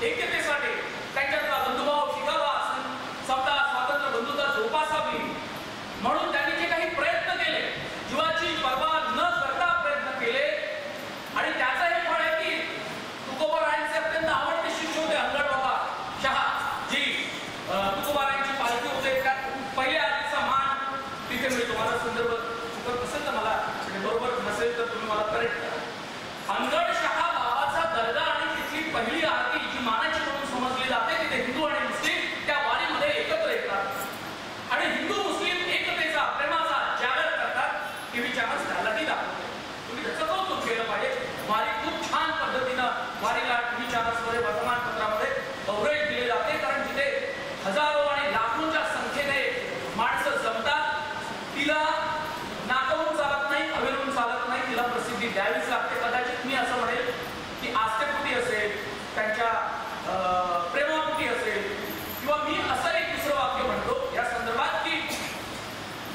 एकतेसाठी त्यांच्यातला बंधुभाव शिकावा, समता स्वातंत्र्य बंधुता जोपासावी म्हणून त्यांनी जे काही प्रयत्न केले, जीवाची पर्वा न करता प्रयत्न केले आणि त्याचं हे फळ आहे की तुकोबारायांचे अत्यंत आवडते शिष्य होते अंगड बाबा शहा, जी तुकोबारायांची पालखी होते. त्यात पहिल्या आरतीचा मान तिथे मिळतो. मला संदर्भ चुकत नसेल तर मला बरोबर नसेल तर तुम्ही मला करेक्ट करा. अंगड शहा बाबाचा दर्गा आणि तिथली पहिली आरती जी मानाची म्हणून समजली जाते, तिथे हिंदू आणि मुस्लिम त्या वारीमध्ये एकत्र येतात आणि हिंदू मुस्लिम एकतेचा प्रेमाचा जागर करतात. टीव्ही चॅनल्स त्यालाही दाखवते. तुम्ही त्याचं कौतुक केलं पाहिजे. वारी खूप छान पद्धतीनं वारीला टीव्ही चॅनल्समध्ये वर्तमानपत्रामध्ये कव्हरेज दिले जाते, कारण तिथे हजारो आणि लाखोंच्या संख्येने माणसं जमतात. तिला नाकावून चालत नाही, अविरून चालत नाही, तिला प्रसिद्धी द्यावीच लागते. कदाचित मी असं म्हणेल की आस्थेपोटी असेल, त्यांच्या प्रेमापोटी असेल, किंवा मी असं एक दुसरं वाक्य म्हणतो या संदर्भात की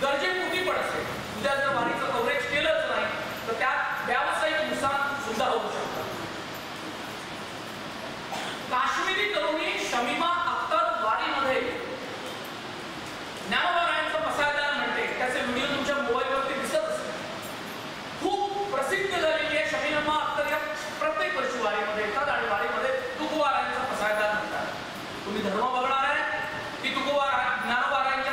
गरजेपोटी पण असेल. उद्या जर वारीचं कव्हरेज केलंच नाही तर त्यात व्यावसायिक नुकसान सुद्धा होऊ शकतं. काश्मीरी तरुणी शमीमा अख्तर वारीमध्ये ज्ञानोबारायांचं पसायदान म्हणते. त्याचे व्हिडिओ तुमच्या मोबाईलवरती दिसत असतील. खूप प्रसिद्ध झालेली आहे शमीमा अख्तर. या प्रत्येक वर्षी वारीमध्ये येतात आणि वारीमध्ये तुकोबारायांचं पसायदान म्हणतात. तुम्ही धर्म बघणार आहे की ज्ञानोबारायांच्या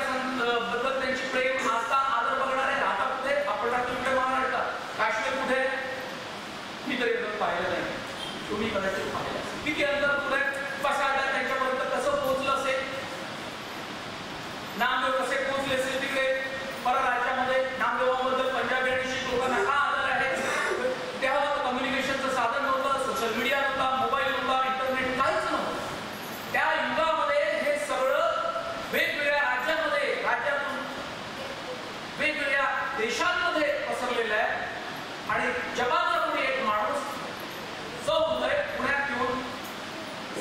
बद्दल त्यांची प्रेम आस्था आदर बघणार आहे. राहता कुठे? आपण कुठे मागणार का? काश्मीर कुठे? मी तरी पाहिलं नाही, तुम्ही कदाचित पाहिलं असेल. किती अंतर कुठे पसायदान त्यांच्यापर्यंत कसं पोहोचलं असेल, नामदेव कसे पोहोचले असेल तिकडे परराज्यामध्ये. नामदेवाबद्दल पंजाबी आणि शीख लोकांना का आदर आहे? तेव्हा कम्युनिकेशनचं साधन नव्हतं, सोशल मीडिया नव्हता, मोबाईल नव्हता, इंटरनेट काहीच नव्हतं. त्या युगामध्ये हे सगळं वेगवेगळ्या राज्यामध्ये, राज्यातून वेगवेगळ्या देशांमध्ये पसरलेलं आहे. आणि जगाचा कोणी एक माणूस जो म्हणतोय पुण्यात येऊन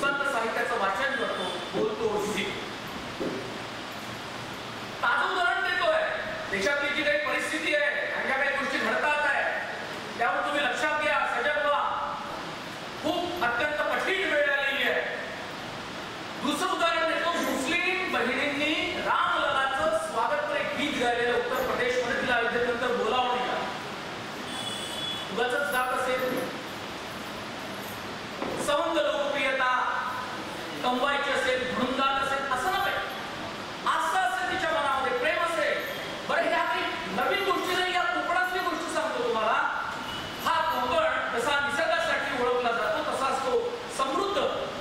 संत साहित्याचं वाचन करतो, बोलतो, शिकतो. ताजं उदाहरण देतोय. देशातली जी काही परिस्थिती आहे आणि ज्या काही गोष्टी घडतात आहे त्यावर तुम्ही लक्षात घ्या. सजगवा खूप अत्यंत कठीण वेळ आलेली आहे. दुसरं उदाहरण देतो. मुस्लिम बहिणींनी रामललाचं स्वागत एक गीत गायलेलं उत्तर प्रदेशमध्ये. तिला अयोध्येनंतर बोलावं नाही का? उगाचच जात असेल. सवंग लोकप्रियता कमवायची असेल म्हणून जात असेल असं नव्हे. आस्था असेल, तिच्या मनामध्ये प्रेम असेल. बरं, ह्या काही नवीन गोष्टी नाही. या कोकणातली गोष्ट सांगतो तुम्हाला. हा कोकण जसा निसर्गासाठी ओळखला जातो तसाच तो समृद्ध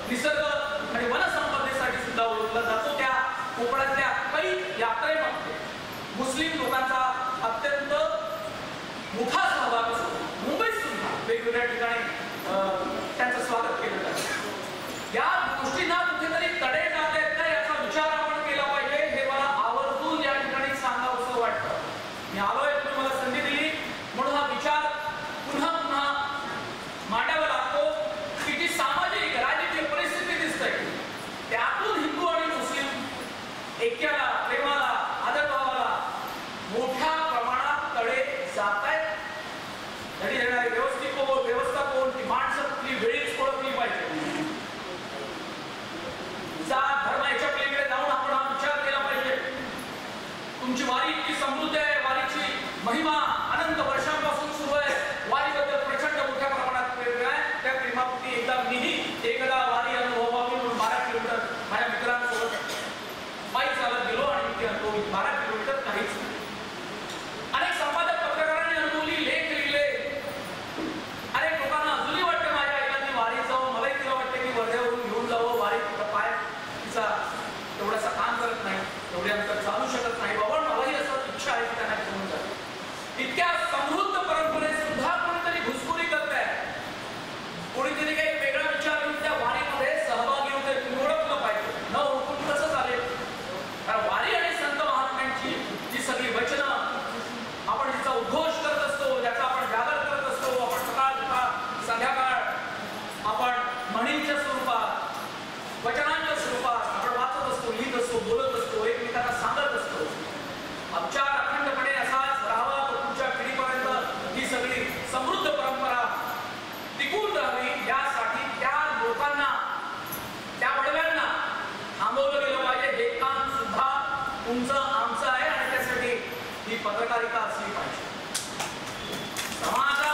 निसर्ग आणि वनसंपदेसाठी सुद्धा ओळखला जातो. त्या कोकणातल्या काही यात्रेमध्ये मुस्लिम लोकांचा अत्यंत मोठा सहभाग असतो. मुंबईत सुद्धा वेगवेगळ्या ठिकाणी त्यांचं स्वागत केलं जातं. या गोष्टींना कुठेतरी तडे जात आहेत का याचा विचार आपण केला पाहिजे. हे मला आवर्जून या ठिकाणी सांगावंसं वाटतं. मी आलोय, तुम्ही मला संधी दिली म्हणून हा विचार पुन्हा पुन्हा मांडावा लागतो की जी सामाजिक राजकीय परिस्थिती दिसते त्यातून हिंदू आणि मुस्लिम ऐक्याला, प्रेमाला, आदरभावाला मोठ्या प्रमाणात तडे जात आहेत. तरी येणारी व्यवस्था कोण, ती माणसं कुठली वेळीच ओळखली पाहिजे. पत्रकारिता असली